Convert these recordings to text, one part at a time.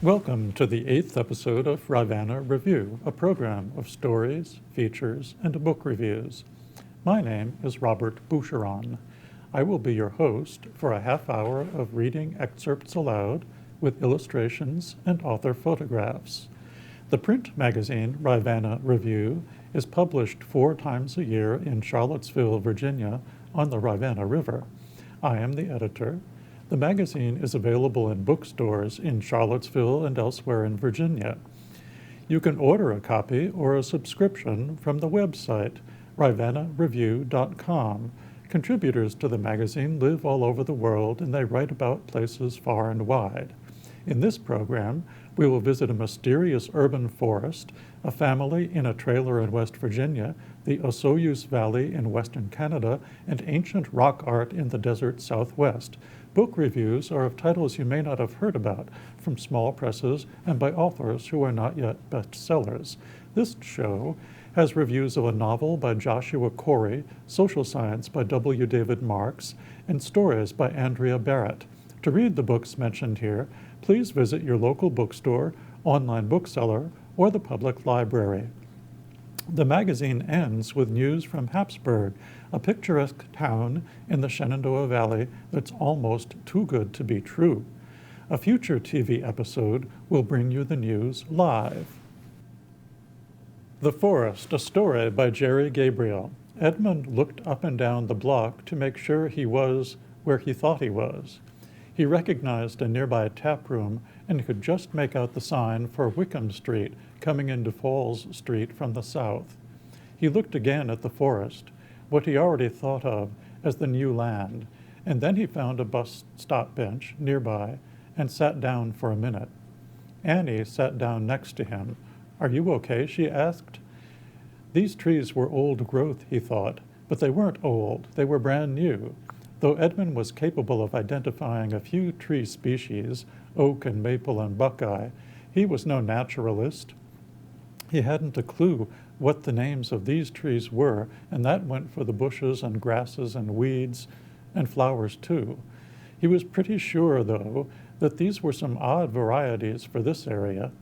Welcome to the 8th episode of Rivanna Review, a program of stories, features, and book reviews. My name is Robert Boucheron. I will be your host for a half hour of reading excerpts aloud with illustrations and author photographs. The print magazine Rivanna Review is published 4 times a year in Charlottesville, Virginia, on the Rivanna River. I am the editor. The magazine is available in bookstores in Charlottesville and elsewhere in Virginia. You can order a copy or a subscription from the website, rivannareview.com. Contributors to the magazine live all over the world and they write about places far and wide. In this program, we will visit a mysterious urban forest, a family in a trailer in West Virginia, the Osoyoos Valley in Western Canada, and ancient rock art in the desert Southwest. Book reviews are of titles you may not have heard about, from small presses and by authors who are not yet bestsellers. This show has reviews of a novel by Joshua Corey, Social Science by W. David Marks, and stories by Andrea Barrett. To read the books mentioned here, please visit your local bookstore, online bookseller, or the public library. The magazine ends with news from Hapsburg, a picturesque town in the Shenandoah Valley that's almost too good to be true. A future TV episode will bring you the news live. The Forest, a story by Jerry Gabriel. Edmund looked up and down the block to make sure he was where he thought he was. He recognized a nearby tap room and could just make out the sign for Wickham Street coming into Falls Street from the south. He looked again at the forest, what he already thought of as the new land, and then he found a bus stop bench nearby and sat down for a minute. Annie sat down next to him. "Are you okay?" she asked. These trees were old growth, he thought, but they weren't old, they were brand new. Though Edmund was capable of identifying a few tree species, oak and maple and buckeye, he was no naturalist. He hadn't a clue what the names of these trees were, and that went for the bushes and grasses and weeds and flowers too. He was pretty sure, though, that these were some odd varieties for this area.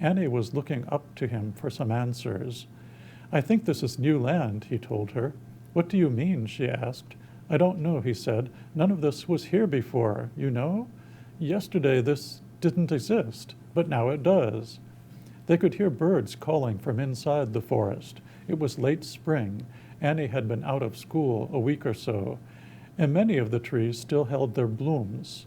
Annie was looking up to him for some answers. "I think this is new land," he told her. "What do you mean?" she asked. "I don't know," he said. "None of this was here before, you know? Yesterday this didn't exist, but now it does." They could hear birds calling from inside the forest. It was late spring. Annie had been out of school a week or so, and many of the trees still held their blooms.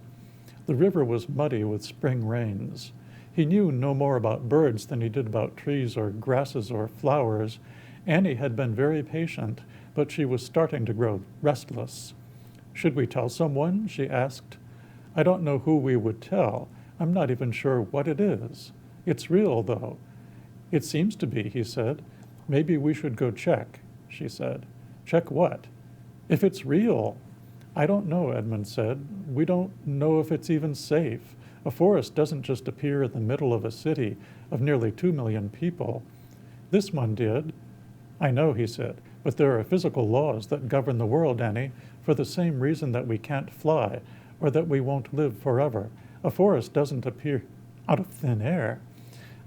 The river was muddy with spring rains. He knew no more about birds than he did about trees or grasses or flowers. Annie had been very patient, but she was starting to grow restless. "Should we tell someone?" she asked. "I don't know who we would tell. I'm not even sure what it is. It's real, though." "It seems to be," he said. "Maybe we should go check," she said. "Check what?" "If it's real." "I don't know," Edmund said. "We don't know if it's even safe. A forest doesn't just appear in the middle of a city of nearly 2 million people. This one did." "I know," he said, "but there are physical laws that govern the world, Annie, for the same reason that we can't fly, or that we won't live forever. A forest doesn't appear out of thin air."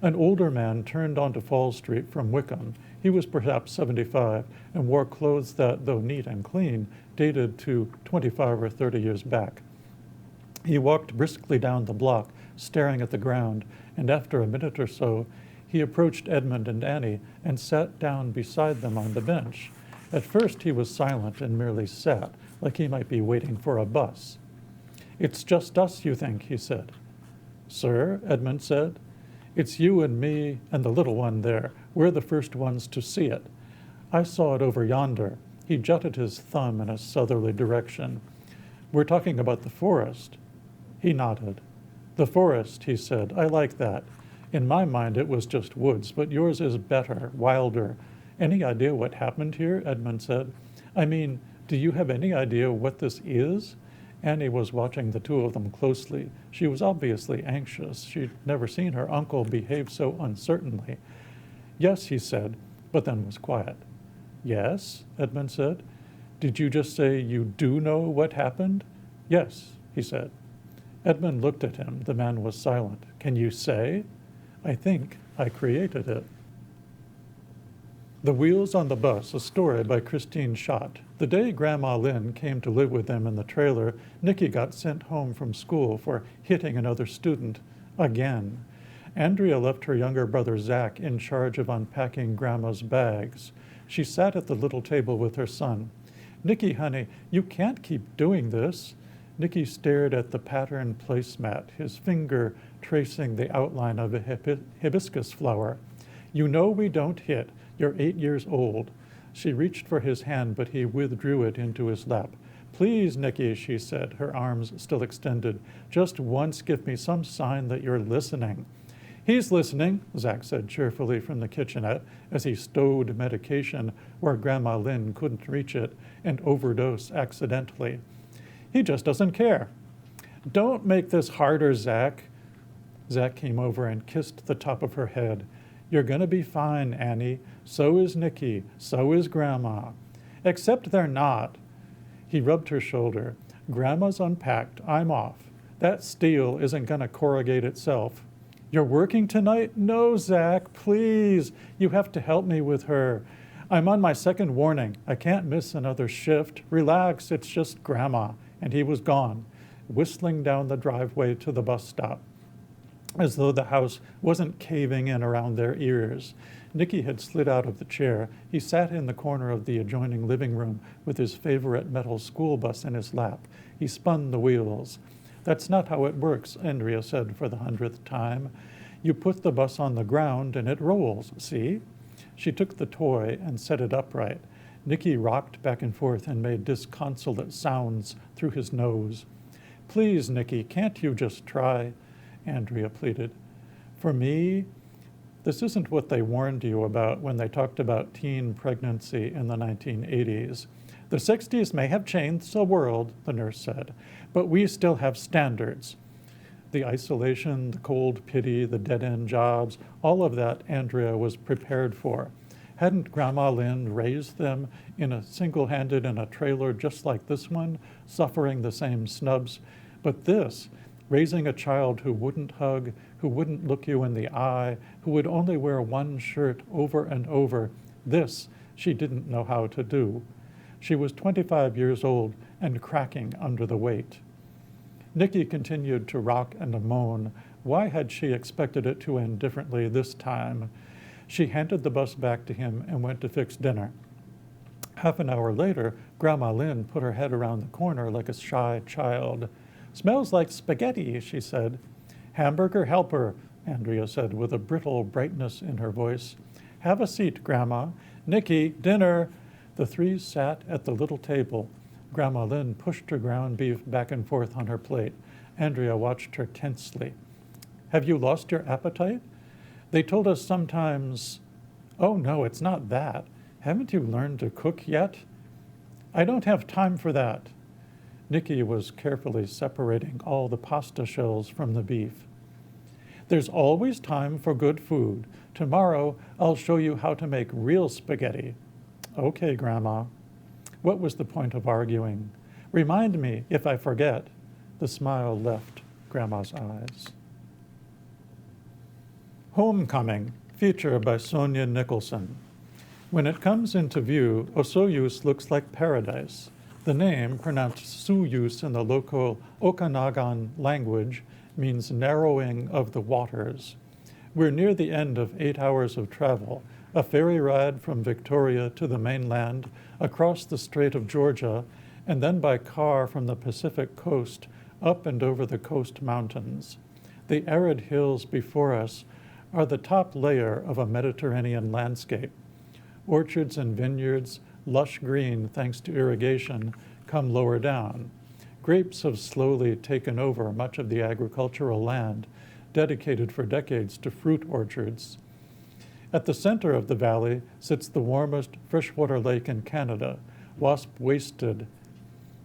An older man turned onto Fall Street from Wickham. He was perhaps 75 and wore clothes that, though neat and clean, dated to 25 or 30 years back. He walked briskly down the block, staring at the ground, and after a minute or so, he approached Edmund and Annie and sat down beside them on the bench. At first he was silent and merely sat, like he might be waiting for a bus. "It's just us, you think?" he said. "Sir," Edmund said, "it's you and me and the little one there. We're the first ones to see it. I saw it over yonder." He jutted his thumb in a southerly direction. "We're talking about the forest." He nodded. "The forest," he said. "I like that. In my mind it was just woods, but yours is better, wilder. Any idea what happened here?" Edmund said. "I mean, do you have any idea what this is?" Annie was watching the two of them closely. She was obviously anxious. She'd never seen her uncle behave so uncertainly. "Yes," he said, but then was quiet. "Yes?" Edmund said. "Did you just say you do know what happened?" "Yes," he said. Edmund looked at him. The man was silent. Can you say? I think I created it. The Wheels on the Bus, a story by Christine Schott. The day Grandma Lynn came to live with them in the trailer, Nikki got sent home from school for hitting another student again. Andrea left her younger brother Zach in charge of unpacking Grandma's bags. She sat at the little table with her son. Nikki, honey, you can't keep doing this. Nikki stared at the patterned placemat, his finger tracing the outline of a hibiscus flower. You know we don't hit. You're 8 years old. She reached for his hand, but he withdrew it into his lap. Please, Nikki, she said, her arms still extended. Just once give me some sign that you're listening. He's listening, Zach said cheerfully from the kitchenette as he stowed medication where Grandma Lynn couldn't reach it and overdose accidentally. He just doesn't care. Don't make this harder, Zach. Zach came over and kissed the top of her head. You're going to be fine, Annie. So is Nikki. So is Grandma. Except they're not. He rubbed her shoulder. Grandma's unpacked. I'm off. That steel isn't going to corrugate itself. You're working tonight? No, Zach, please. You have to help me with her. I'm on my second warning. I can't miss another shift. Relax, it's just Grandma. And he was gone, whistling down the driveway to the bus stop, as though the house wasn't caving in around their ears. Nikki had slid out of the chair. He sat in the corner of the adjoining living room with his favorite metal school bus in his lap. He spun the wheels. That's not how it works, Andrea said for the 100th time. You put the bus on the ground and it rolls, see? She took the toy and set it upright. Nikki rocked back and forth and made disconsolate sounds through his nose. Please, Nikki, can't you just try? Andrea pleaded. For me, this isn't what they warned you about when they talked about teen pregnancy in the 1980s. The 60s may have changed the world, the nurse said, but we still have standards. The isolation, the cold pity, the dead-end jobs, all of that Andrea was prepared for. Hadn't Grandma Lynn raised them single-handed in a trailer just like this one, suffering the same snubs? But this, raising a child who wouldn't hug, who wouldn't look you in the eye, who would only wear one shirt over and over, this she didn't know how to do. She was 25 years old and cracking under the weight. Nikki continued to rock and moan. Why had she expected it to end differently this time? She handed the bus back to him and went to fix dinner. Half an hour later, Grandma Lynn put her head around the corner like a shy child. Smells like spaghetti, she said. Hamburger helper, Andrea said with a brittle brightness in her voice. Have a seat, Grandma. Nikki, dinner. The three sat at the little table. Grandma Lynn pushed her ground beef back and forth on her plate. Andrea watched her tensely. Have you lost your appetite? They told us sometimes, oh no, it's not that. Haven't you learned to cook yet? I don't have time for that. Nikki was carefully separating all the pasta shells from the beef. There's always time for good food. Tomorrow, I'll show you how to make real spaghetti. Okay, Grandma. What was the point of arguing? Remind me if I forget. The smile left Grandma's eyes. Homecoming, feature by Sonia Nicholson. When it comes into view, Osoyoos looks like paradise. The name, pronounced Soyoos in the local Okanagan language, means narrowing of the waters. We're near the end of 8 hours of travel, a ferry ride from Victoria to the mainland, across the Strait of Georgia, and then by car from the Pacific coast up and over the coast mountains. The arid hills before us are the top layer of a Mediterranean landscape. Orchards and vineyards, lush green thanks to irrigation, come lower down. Grapes have slowly taken over much of the agricultural land, dedicated for decades to fruit orchards. At the center of the valley sits the warmest freshwater lake in Canada, wasp-wasted,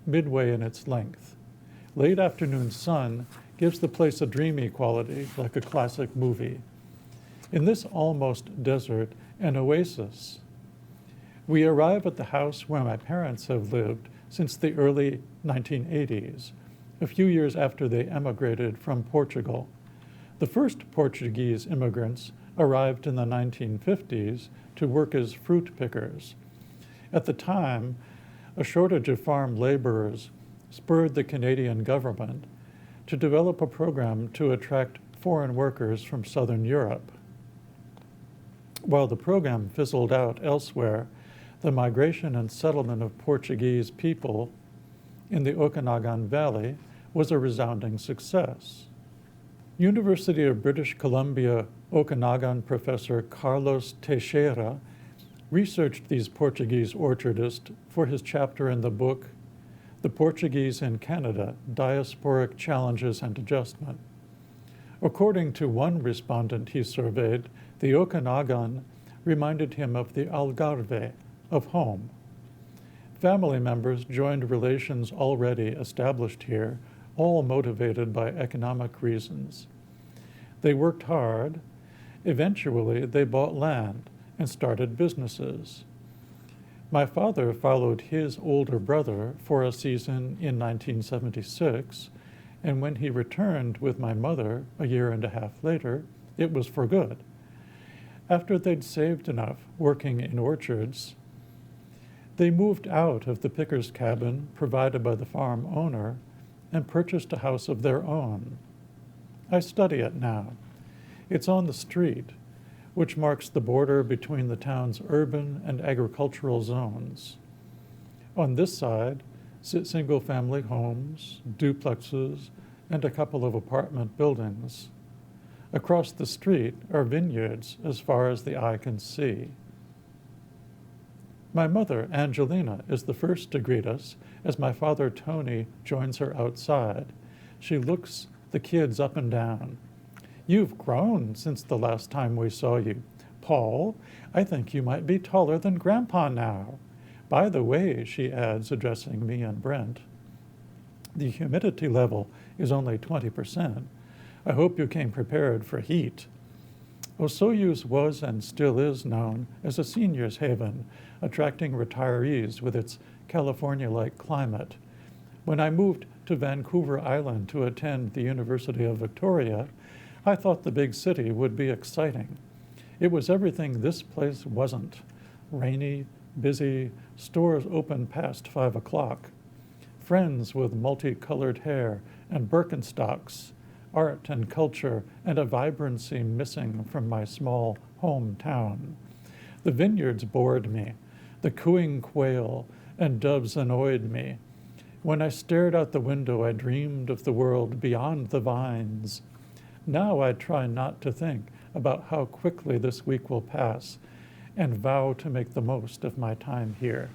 midway in its length. Late afternoon sun gives the place a dreamy quality, like a classic movie. In this almost desert, an oasis. We arrive at the house where my parents have lived since the early 1980s. a few years after they emigrated from Portugal. The first Portuguese immigrants arrived in the 1950s to work as fruit pickers. At the time, a shortage of farm laborers spurred the Canadian government to develop a program to attract foreign workers from Southern Europe. While the program fizzled out elsewhere, the migration and settlement of Portuguese people in the Okanagan Valley was a resounding success. University of British Columbia Okanagan professor Carlos Teixeira researched these Portuguese orchardists for his chapter in the book, The Portuguese in Canada, Diasporic Challenges and Adjustment. According to one respondent he surveyed, the Okanagan reminded him of the Algarve, of home. Family members joined relations already established here, all motivated by economic reasons. They worked hard. Eventually, they bought land and started businesses. My father followed his older brother for a season in 1976, and when he returned with my mother a year and a half later, it was for good. After they'd saved enough working in orchards, they moved out of the picker's cabin provided by the farm owner and purchased a house of their own. I study it now. It's on the street, which marks the border between the town's urban and agricultural zones. On this side sit single-family homes, duplexes, and a couple of apartment buildings. Across the street are vineyards as far as the eye can see. My mother, Angelina, is the first to greet us as my father, Tony, joins her outside. She looks the kids up and down. "You've grown since the last time we saw you. Paul, I think you might be taller than Grandpa now. By the way," she adds, addressing me and Brent, "the humidity level is only 20%. I hope you came prepared for heat." Osoyoos was and still is known as a seniors' haven, attracting retirees with its California-like climate. When I moved to Vancouver Island to attend the University of Victoria, I thought the big city would be exciting. It was everything this place wasn't. Rainy, busy, stores open past 5 o'clock. Friends with multicolored hair and Birkenstocks, art and culture, and a vibrancy missing from my small hometown. The vineyards bored me. The cooing quail and doves annoyed me. When I stared out the window, I dreamed of the world beyond the vines. Now I try not to think about how quickly this week will pass and vow to make the most of my time here.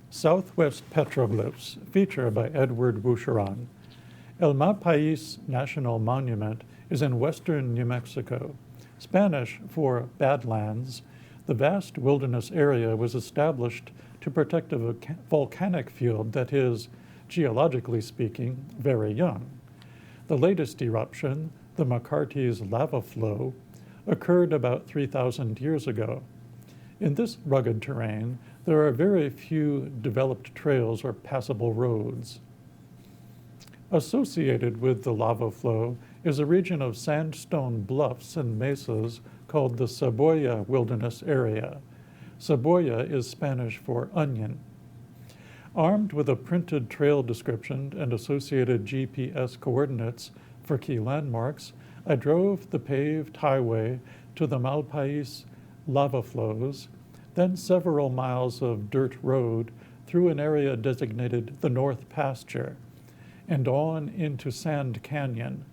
Southwest Petroglyphs, feature by Edward Boucheron. El Malpais National Monument is in western New Mexico. Spanish for Badlands, the vast wilderness area was established to protect a volcanic field that is, geologically speaking, very young. The latest eruption, the McCarty's lava flow, occurred about 3,000 years ago. In this rugged terrain, there are very few developed trails or passable roads. Associated with the lava flow is a region of sandstone bluffs and mesas called the Cebolla Wilderness Area. Cebolla is Spanish for onion. Armed with a printed trail description and associated GPS coordinates for key landmarks, I drove the paved highway to the Malpais lava flows, then several miles of dirt road through an area designated the North Pasture, and on into Sand Canyon.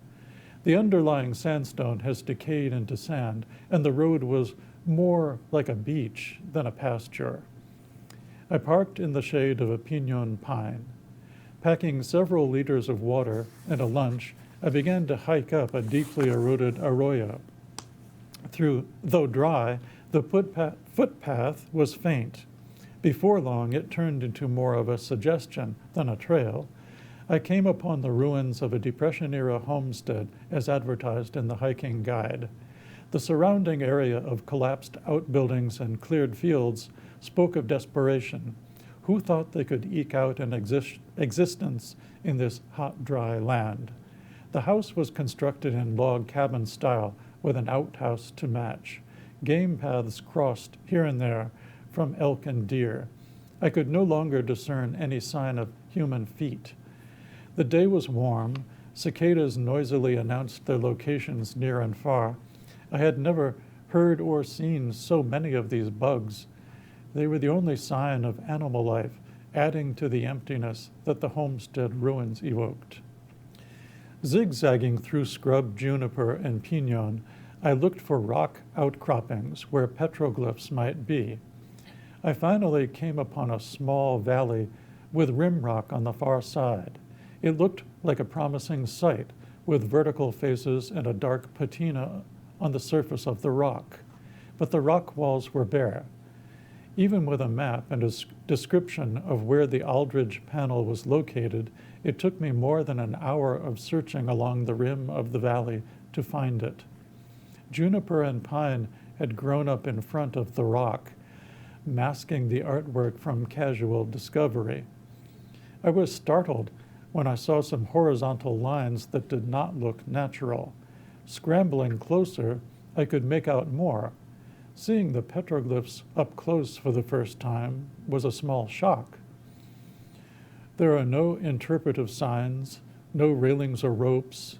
The underlying sandstone has decayed into sand, and the road was more like a beach than a pasture. I parked in the shade of a pinon pine. Packing several liters of water and a lunch, I began to hike up a deeply eroded arroyo. Though dry, the footpath was faint. Before long, it turned into more of a suggestion than a trail. I came upon the ruins of a Depression-era homestead as advertised in the hiking guide. The surrounding area of collapsed outbuildings and cleared fields spoke of desperation. Who thought they could eke out an existence in this hot, dry land? The house was constructed in log cabin style with an outhouse to match. Game paths crossed here and there from elk and deer. I could no longer discern any sign of human feet. The day was warm. Cicadas noisily announced their locations near and far. I had never heard or seen so many of these bugs. They were the only sign of animal life, adding to the emptiness that the homestead ruins evoked. Zigzagging through scrub, juniper, and pinon, I looked for rock outcroppings where petroglyphs might be. I finally came upon a small valley with rim rock on the far side. It looked like a promising site with vertical faces and a dark patina on the surface of the rock. But the rock walls were bare. Even with a map and a description of where the Aldridge panel was located, it took me more than an hour of searching along the rim of the valley to find it. Juniper and pine had grown up in front of the rock, masking the artwork from casual discovery. I was startled when I saw some horizontal lines that did not look natural. Scrambling closer, I could make out more. Seeing the petroglyphs up close for the first time was a small shock. There are no interpretive signs, no railings or ropes,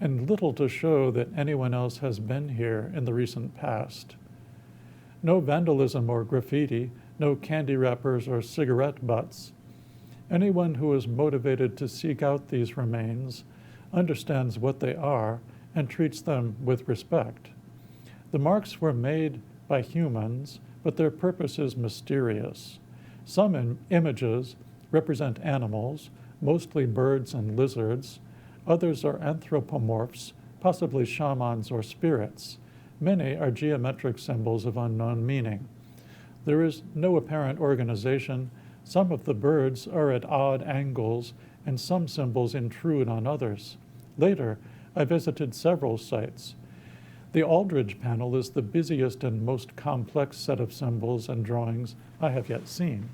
and little to show that anyone else has been here in the recent past. No vandalism or graffiti, no candy wrappers or cigarette butts. Anyone who is motivated to seek out these remains understands what they are and treats them with respect. The marks were made by humans, but their purpose is mysterious. Some images represent animals, mostly birds and lizards. Others are anthropomorphs, possibly shamans or spirits. Many are geometric symbols of unknown meaning. There is no apparent organization. Some of the birds are at odd angles, and some symbols intrude on others. Later, I visited several sites. The Aldridge panel is the busiest and most complex set of symbols and drawings I have yet seen.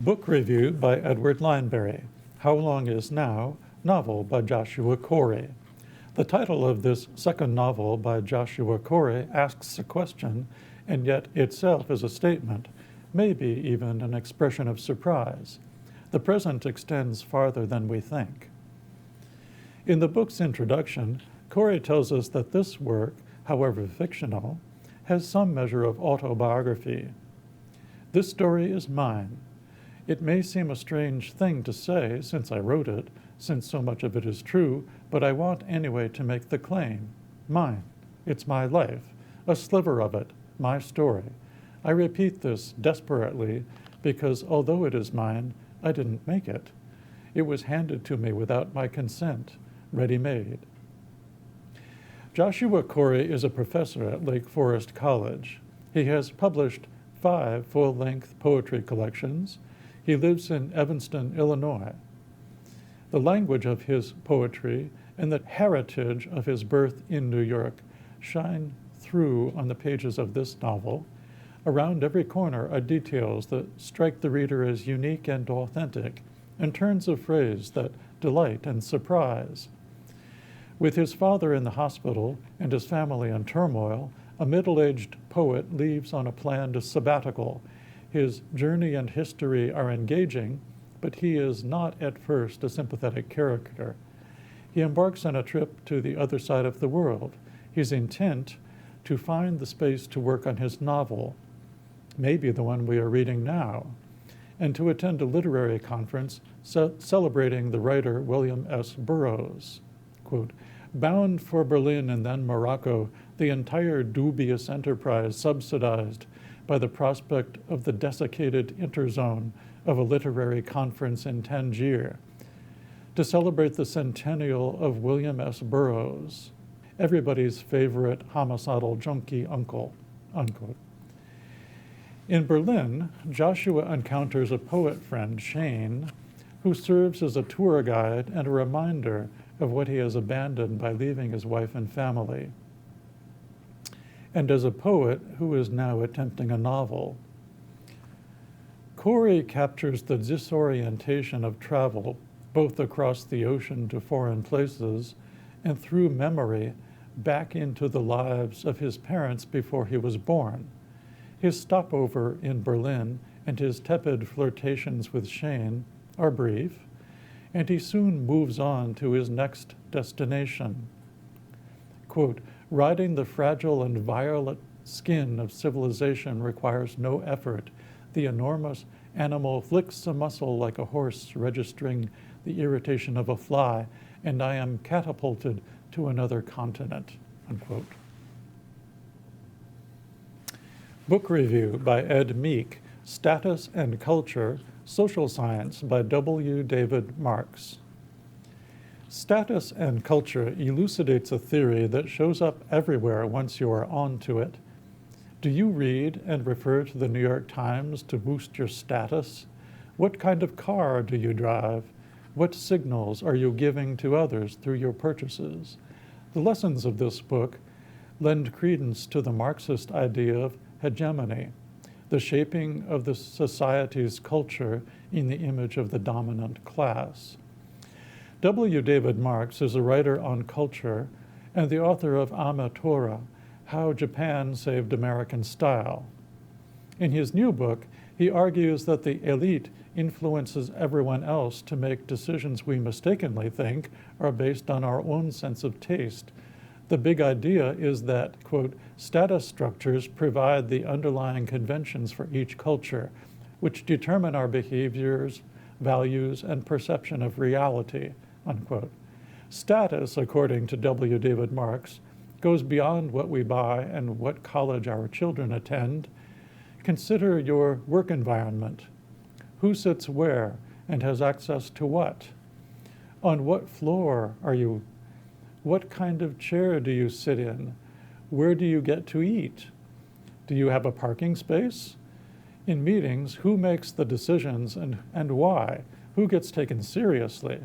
Book review by Edward Lineberry. How Long Is Now? Novel by Joshua Corey. The title of this second novel by Joshua Corey asks a question, and yet itself is a statement, maybe even an expression of surprise. The present extends farther than we think. In the book's introduction, Corey tells us that this work, however fictional, has some measure of autobiography. This story is mine. It may seem a strange thing to say since I wrote it, since so much of it is true, but I want anyway to make the claim. Mine. It's my life, a sliver of it, my story. I repeat this desperately because although it is mine, I didn't make it. It was handed to me without my consent, ready-made. Joshua Corey is a professor at Lake Forest College. He has published 5 full-length poetry collections. He lives in Evanston, Illinois. The language of his poetry and the heritage of his birth in New York shine through on the pages of this novel. Around every corner are details that strike the reader as unique and authentic, and turns of phrase that delight and surprise. With his father in the hospital and his family in turmoil, a middle-aged poet leaves on a planned sabbatical. His journey and history are engaging, but he is not at first a sympathetic character. He embarks on a trip to the other side of the world. His intent to find the space to work on his novel, maybe the one we are reading now, and to attend a literary conference celebrating the writer William S. Burroughs. Quote, bound for Berlin and then Morocco, the entire dubious enterprise subsidized by the prospect of the desiccated interzone of a literary conference in Tangier to celebrate the centennial of William S. Burroughs, everybody's favorite homicidal junkie uncle, unquote. In Berlin, Joshua encounters a poet friend, Shane, who serves as a tour guide and a reminder of what he has abandoned by leaving his wife and family, and as a poet who is now attempting a novel. Corey captures the disorientation of travel, both across the ocean to foreign places and through memory back into the lives of his parents before he was born. His stopover in Berlin and his tepid flirtations with Shane are brief, and he soon moves on to his next destination. Quote, riding the fragile and violet skin of civilization requires no effort. The enormous animal flicks a muscle like a horse registering the irritation of a fly, and I am catapulted to another continent, unquote. Book review by Ed Meek, Status and Culture, Social Science by W. David Marks. Status and culture elucidates a theory that shows up everywhere once you are onto it. Do you read and refer to the New York Times to boost your status? What kind of car do you drive? What signals are you giving to others through your purchases? The lessons of this book lend credence to the Marxist idea of hegemony, the shaping of the society's culture in the image of the dominant class. W. David Marks is a writer on culture and the author of Amatora, How Japan Saved American Style. In his new book, he argues that the elite influences everyone else to make decisions we mistakenly think are based on our own sense of taste. The big idea is that, quote, status structures provide the underlying conventions for each culture, which determine our behaviors, values, and perception of reality, unquote. Status, according to W. David Marks, goes beyond what we buy and what college our children attend. Consider your work environment. Who sits where and has access to what? On what floor are you? What kind of chair do you sit in? Where do you get to eat? Do you have a parking space? In meetings, who makes the decisions and why? Who gets taken seriously?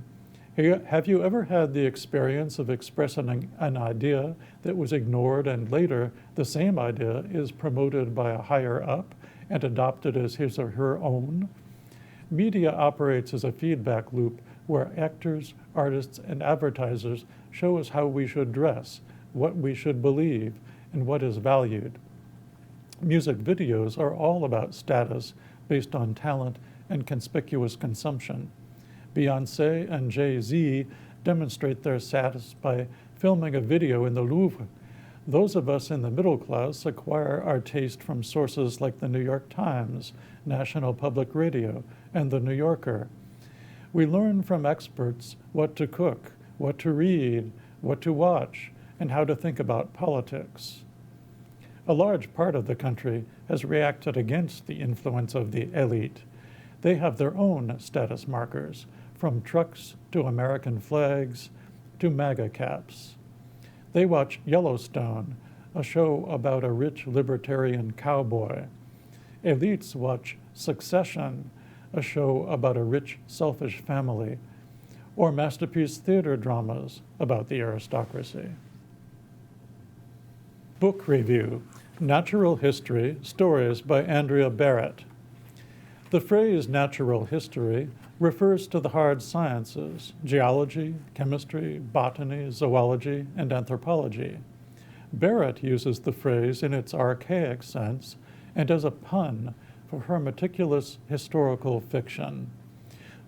Have you ever had the experience of expressing an idea that was ignored and later the same idea is promoted by a higher up and adopted as his or her own? Media operates as a feedback loop where actors, artists, and advertisers show us how we should dress, what we should believe, and what is valued. Music videos are all about status based on talent and conspicuous consumption. Beyoncé and Jay-Z demonstrate their status by filming a video in the Louvre. Those of us in the middle class acquire our taste from sources like the New York Times, National Public Radio, and the New Yorker. We learn from experts what to cook, what to read, what to watch, and how to think about politics. A large part of the country has reacted against the influence of the elite. They have their own status markers, from trucks to American flags to MAGA caps. They watch Yellowstone, a show about a rich libertarian cowboy. Elites watch Succession, a show about a rich, selfish family, or masterpiece theater dramas about the aristocracy. Book review, Natural History, Stories by Andrea Barrett. The phrase natural history refers to the hard sciences, geology, chemistry, botany, zoology, and anthropology. Barrett uses the phrase in its archaic sense and as a pun for her meticulous historical fiction.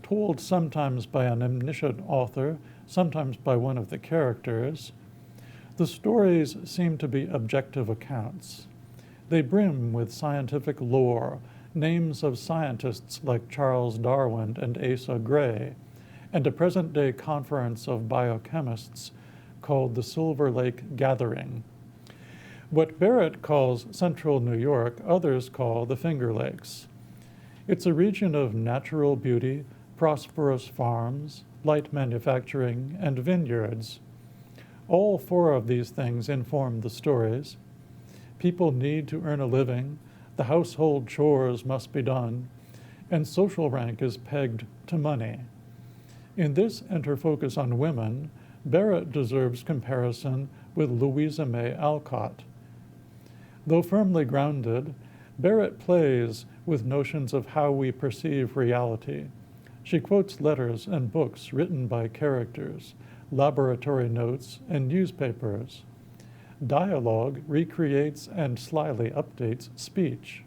Told sometimes by an omniscient author, sometimes by one of the characters, the stories seem to be objective accounts. They brim with scientific lore, names of scientists like Charles Darwin and Asa Gray, and a present-day conference of biochemists called the Silver Lake Gathering. What Barrett calls Central New York, others call the Finger Lakes. It's a region of natural beauty, prosperous farms, light manufacturing, and vineyards. All four of these things inform the stories. People need to earn a living, the household chores must be done, and social rank is pegged to money. In this interfocus on women, Barrett deserves comparison with Louisa May Alcott. Though firmly grounded, Barrett plays with notions of how we perceive reality. She quotes letters and books written by characters, laboratory notes, and newspapers. Dialogue recreates and slyly updates speech.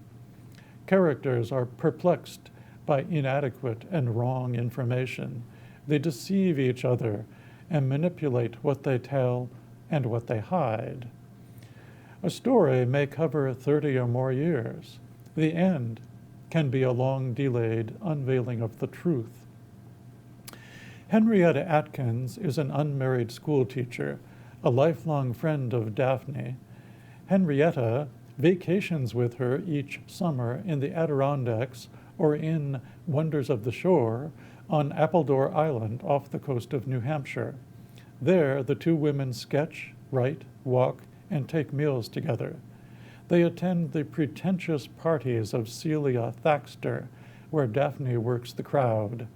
Characters are perplexed by inadequate and wrong information. They deceive each other and manipulate what they tell and what they hide. A story may cover 30 or more years. The end can be a long delayed unveiling of the truth. Henrietta Atkins is an unmarried schoolteacher, a lifelong friend of Daphne. Henrietta vacations with her each summer in the Adirondacks or in Wonders of the Shore on Appledore Island off the coast of New Hampshire. There, the two women sketch, write, walk, and take meals together. They attend the pretentious parties of Celia Thaxter, where Daphne works the crowd.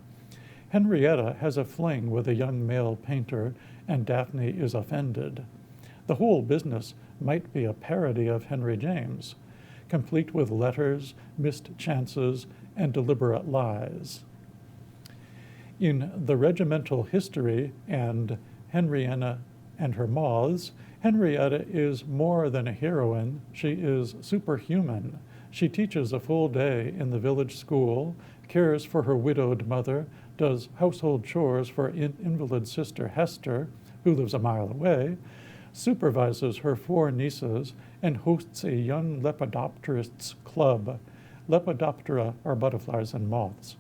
Henrietta has a fling with a young male painter, and Daphne is offended. The whole business might be a parody of Henry James, complete with letters, missed chances, and deliberate lies. In The Regimental History and Henrietta and Her Moths, Henrietta is more than a heroine, she is superhuman. She teaches a full day in the village school, cares for her widowed mother, does household chores for invalid sister Hester, who lives a mile away, supervises her 4 nieces, and hosts a young lepidopterists club. Lepidoptera are butterflies and moths.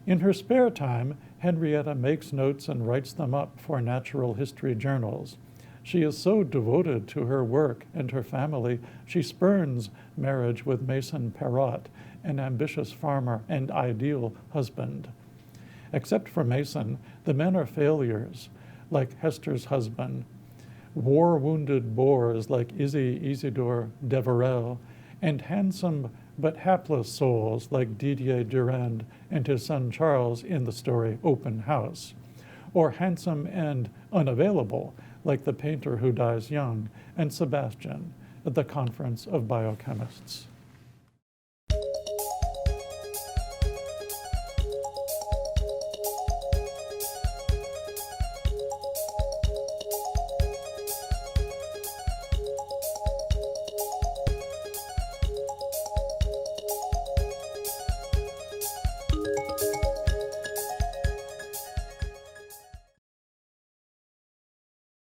In her spare time, Henrietta makes notes and writes them up for natural history journals. She is so devoted to her work and her family, she spurns marriage with Mason Perrott, an ambitious farmer and ideal husband. Except for Mason, the men are failures, like Hester's husband, war-wounded boors like Isidore Devereux, and handsome but hapless souls like Didier Durand and his son Charles in the story Open House, or handsome and unavailable like the painter who dies young and Sebastian at the Conference of Biochemists.